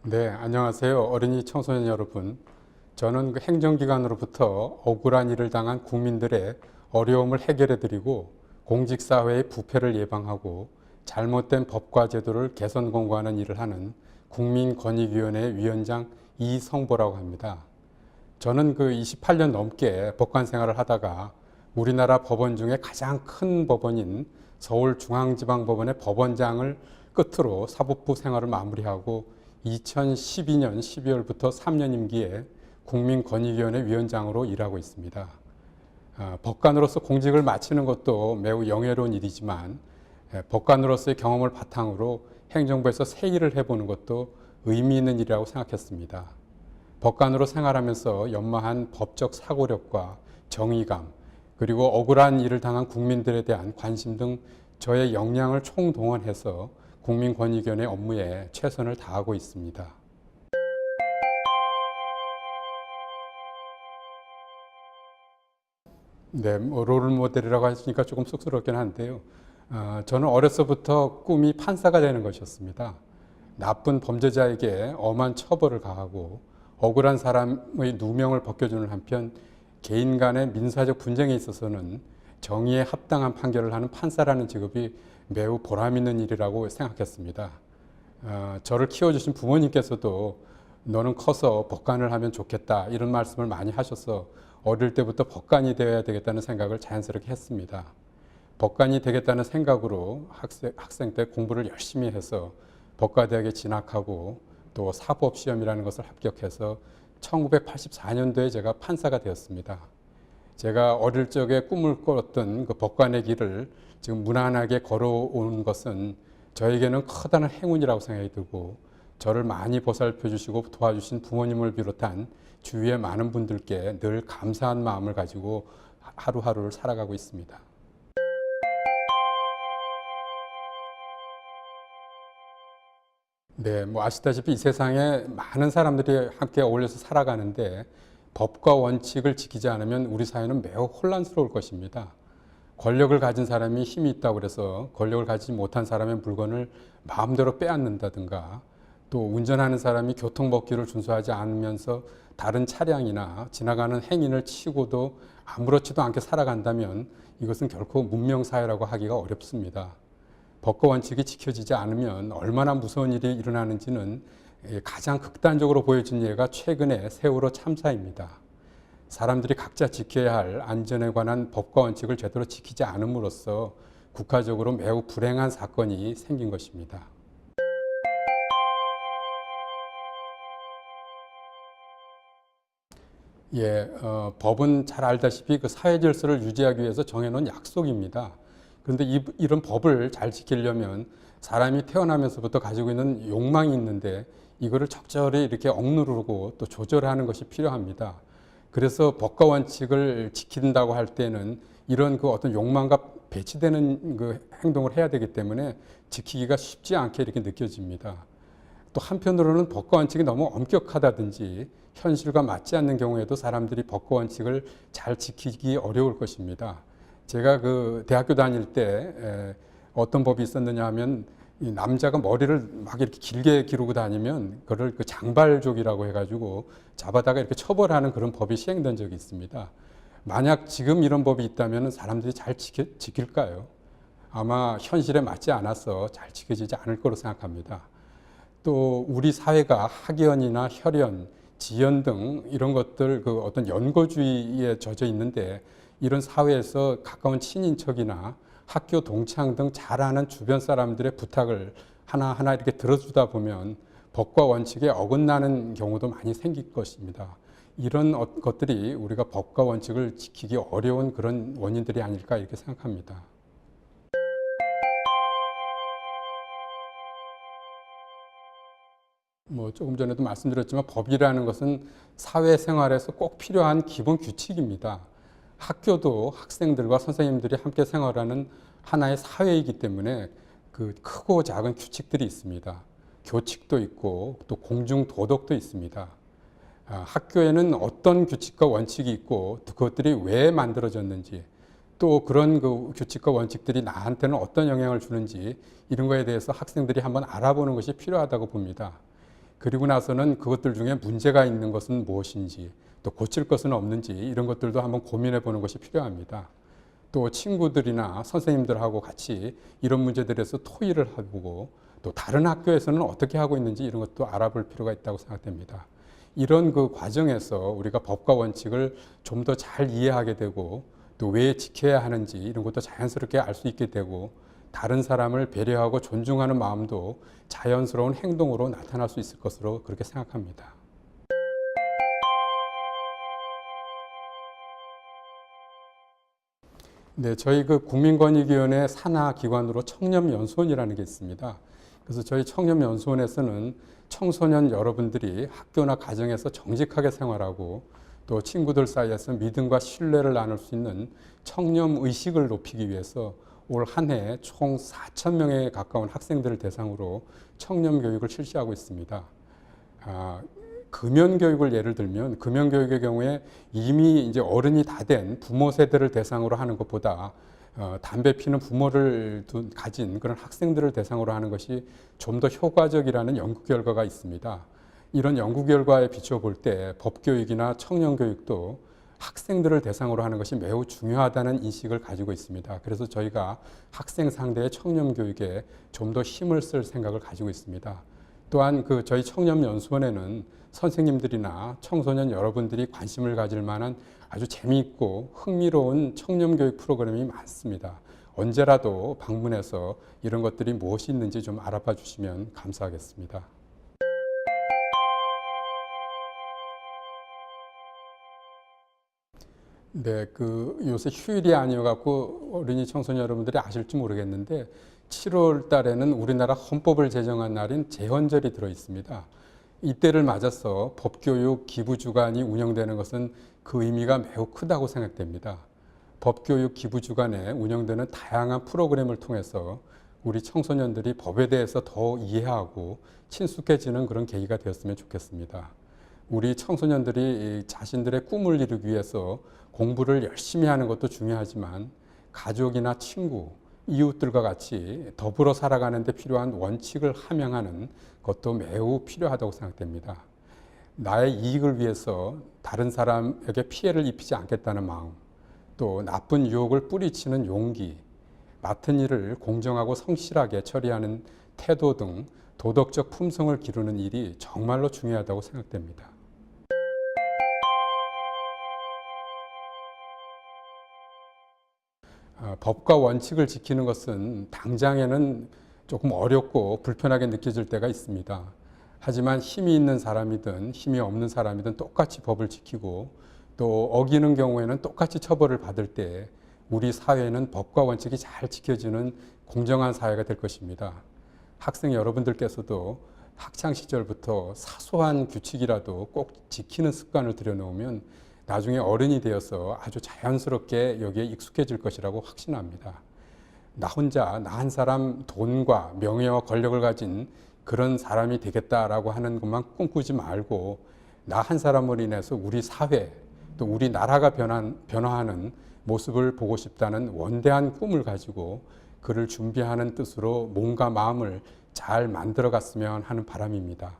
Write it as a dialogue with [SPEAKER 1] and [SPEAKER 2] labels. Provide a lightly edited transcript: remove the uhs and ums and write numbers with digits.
[SPEAKER 1] 네, 안녕하세요. 어린이 청소년 여러분. 저는 그 행정기관으로부터 억울한 일을 당한 국민들의 어려움을 해결해드리고 공직사회의 부패를 예방하고 잘못된 법과 제도를 개선 공고하는 일을 하는 국민권익위원회 위원장 이성보라고 합니다. 저는 그 28년 넘게 법관 생활을 하다가 우리나라 법원 중에 가장 큰 법원인 서울중앙지방법원의 법원장을 끝으로 사법부 생활을 마무리하고 2012년 12월부터 3년 임기에 국민권익위원회 위원장으로 일하고 있습니다. 법관으로서 공직을 마치는 것도 매우 영예로운 일이지만 법관으로서의 경험을 바탕으로 행정부에서 새 일을 해보는 것도 의미 있는 일이라고 생각했습니다. 법관으로 생활하면서 연마한 법적 사고력과 정의감, 그리고 억울한 일을 당한 국민들에 대한 관심 등 저의 역량을 총동원해서 국민권익위원회 업무에 최선을 다하고 있습니다. 네, 롤모델이라고 하시니까 조금 쑥스럽긴 한데요. 저는 어려서부터 꿈이 판사가 되는 것이었습니다. 나쁜 범죄자에게 엄한 처벌을 가하고 억울한 사람의 누명을 벗겨주는 한편 개인 간의 민사적 분쟁에 있어서는 정의에 합당한 판결을 하는 판사라는 직업이 매우 보람 있는 일이라고 생각했습니다. 저를 키워주신 부모님께서도 너는 커서 법관을 하면 좋겠다 이런 말씀을 많이 하셔서 어릴 때부터 법관이 되어야 되겠다는 생각을 자연스럽게 했습니다. 법관이 되겠다는 생각으로 학생 때 공부를 열심히 해서 법과대학에 진학하고 또 사법시험이라는 것을 합격해서 1984년도에 제가 판사가 되었습니다. 제가 어릴 적에 꿈을 꿨던 그 법관의 길을 지금 무난하게 걸어온 것은 저에게는 커다란 행운이라고 생각이 들고 저를 많이 보살펴 주시고 도와주신 부모님을 비롯한 주위의 많은 분들께 늘 감사한 마음을 가지고 하루하루를 살아가고 있습니다. 네, 뭐 아시다시피 이 세상에 많은 사람들이 함께 어울려서 살아가는데 법과 원칙을 지키지 않으면 우리 사회는 매우 혼란스러울 것입니다. 권력을 가진 사람이 힘이 있다고 해서 권력을 가지지 못한 사람의 물건을 마음대로 빼앗는다든가 또 운전하는 사람이 교통법규를 준수하지 않으면서 다른 차량이나 지나가는 행인을 치고도 아무렇지도 않게 살아간다면 이것은 결코 문명사회라고 하기가 어렵습니다. 법과 원칙이 지켜지지 않으면 얼마나 무서운 일이 일어나는지는 가장 극단적으로 보여진 예가 최근의 세월호 참사입니다. 사람들이 각자 지켜야 할 안전에 관한 법과 원칙을 제대로 지키지 않음으로써 국가적으로 매우 불행한 사건이 생긴 것입니다. 법은 잘 알다시피 그 사회 질서를 유지하기 위해서 정해놓은 약속입니다. 그런데 이런 법을 잘 지키려면 사람이 태어나면서부터 가지고 있는 욕망이 있는데 이거를 적절히 이렇게 억누르고 또 조절하는 것이 필요합니다. 그래서 법과 원칙을 지킨다고 할 때는 이런 그 어떤 욕망과 배치되는 그 행동을 해야 되기 때문에 지키기가 쉽지 않게 이렇게 느껴집니다. 또 한편으로는 법과 원칙이 너무 엄격하다든지 현실과 맞지 않는 경우에도 사람들이 법과 원칙을 잘 지키기 어려울 것입니다. 제가 그 대학교 다닐 때 어떤 법이 있었느냐 하면 이 남자가 머리를 막 이렇게 길게 기르고 다니면 그걸 그 장발족이라고 해가지고 잡아다가 이렇게 처벌하는 그런 법이 시행된 적이 있습니다. 만약 지금 이런 법이 있다면 사람들이 잘 지킬까요? 아마 현실에 맞지 않아서 잘 지켜지지 않을 거로 생각합니다. 또 우리 사회가 학연이나 혈연, 지연 등 이런 것들 그 어떤 연고주의에 젖어 있는데 이런 사회에서 가까운 친인척이나 학교 동창 등 잘 아는 주변 사람들의 부탁을 하나하나 이렇게 들어주다 보면 법과 원칙에 어긋나는 경우도 많이 생길 것입니다. 이런 것들이 우리가 법과 원칙을 지키기 어려운 그런 원인들이 아닐까 이렇게 생각합니다. 뭐 조금 전에도 말씀드렸지만 법이라는 것은 사회생활에서 꼭 필요한 기본 규칙입니다. 학교도 학생들과 선생님들이 함께 생활하는 하나의 사회이기 때문에 그 크고 작은 규칙들이 있습니다. 교칙도 있고 또 공중도덕도 있습니다. 학교에는 어떤 규칙과 원칙이 있고 그것들이 왜 만들어졌는지 또 그런 그 규칙과 원칙들이 나한테는 어떤 영향을 주는지 이런 거에 대해서 학생들이 한번 알아보는 것이 필요하다고 봅니다. 그리고 나서는 그것들 중에 문제가 있는 것은 무엇인지, 또 고칠 것은 없는지 이런 것들도 한번 고민해 보는 것이 필요합니다. 또 친구들이나 선생님들하고 같이 이런 문제들에서 토의를 해보고, 또 다른 학교에서는 어떻게 하고 있는지 이런 것도 알아볼 필요가 있다고 생각됩니다. 이런 그 과정에서 우리가 법과 원칙을 좀 더 잘 이해하게 되고, 또 왜 지켜야 하는지 이런 것도 자연스럽게 알 수 있게 되고, 다른 사람을 배려하고 존중하는 마음도 자연스러운 행동으로 나타날 수 있을 것으로 그렇게 생각합니다. 네, 저희 그 국민권익위원회 산하 기관으로 청렴연수원이라는 게 있습니다. 그래서 저희 청렴연수원에서는 청소년 여러분들이 학교나 가정에서 정직하게 생활하고, 또 친구들 사이에서 믿음과 신뢰를 나눌 수 있는 청렴의식을 높이기 위해서 올 한 해 총 4,000명에 가까운 학생들을 대상으로 청렴교육을 실시하고 있습니다. 금연교육을 예를 들면, 금연교육의 경우에 이미 이제 어른이 다 된 부모 세대를 대상으로 하는 것보다 담배 피는 부모를 가진 그런 학생들을 대상으로 하는 것이 좀 더 효과적이라는 연구 결과가 있습니다. 이런 연구 결과에 비춰볼 때 법교육이나 청년교육도 학생들을 대상으로 하는 것이 매우 중요하다는 인식을 가지고 있습니다. 그래서 저희가 학생 상대의 청렴교육에 좀 더 힘을 쓸 생각을 가지고 있습니다. 또한 그 저희 청렴연수원에는 선생님들이나 청소년 여러분들이 관심을 가질 만한 아주 재미있고 흥미로운 청렴교육 프로그램이 많습니다. 언제라도 방문해서 이런 것들이 무엇이 있는지 좀 알아봐 주시면 감사하겠습니다. 네, 그 요새 휴일이 아니어갖고 어린이 청소년 여러분들이 아실지 모르겠는데, 7월 달에는 우리나라 헌법을 제정한 날인 제헌절이 들어 있습니다. 이때를 맞아서 법교육 기부주간이 운영되는 것은 그 의미가 매우 크다고 생각됩니다. 법교육 기부주간에 운영되는 다양한 프로그램을 통해서 우리 청소년들이 법에 대해서 더 이해하고 친숙해지는 그런 계기가 되었으면 좋겠습니다. 우리 청소년들이 자신들의 꿈을 이루기 위해서 공부를 열심히 하는 것도 중요하지만, 가족이나 친구, 이웃들과 같이 더불어 살아가는 데 필요한 원칙을 함양하는 것도 매우 필요하다고 생각됩니다. 나의 이익을 위해서 다른 사람에게 피해를 입히지 않겠다는 마음, 또 나쁜 유혹을 뿌리치는 용기, 맡은 일을 공정하고 성실하게 처리하는 태도 등 도덕적 품성을 기르는 일이 정말로 중요하다고 생각됩니다. 법과 원칙을 지키는 것은 당장에는 조금 어렵고 불편하게 느껴질 때가 있습니다. 하지만 힘이 있는 사람이든 힘이 없는 사람이든 똑같이 법을 지키고, 또 어기는 경우에는 똑같이 처벌을 받을 때 우리 사회는 법과 원칙이 잘 지켜지는 공정한 사회가 될 것입니다. 학생 여러분들께서도 학창 시절부터 사소한 규칙이라도 꼭 지키는 습관을 들여놓으면 나중에 어른이 되어서 아주 자연스럽게 여기에 익숙해질 것이라고 확신합니다. 나 혼자, 나 한 사람 돈과 명예와 권력을 가진 그런 사람이 되겠다라고 하는 것만 꿈꾸지 말고, 나 한 사람으로 인해서 우리 사회, 또 우리 나라가 변화하는 모습을 보고 싶다는 원대한 꿈을 가지고 그를 준비하는 뜻으로 몸과 마음을 잘 만들어 갔으면 하는 바람입니다.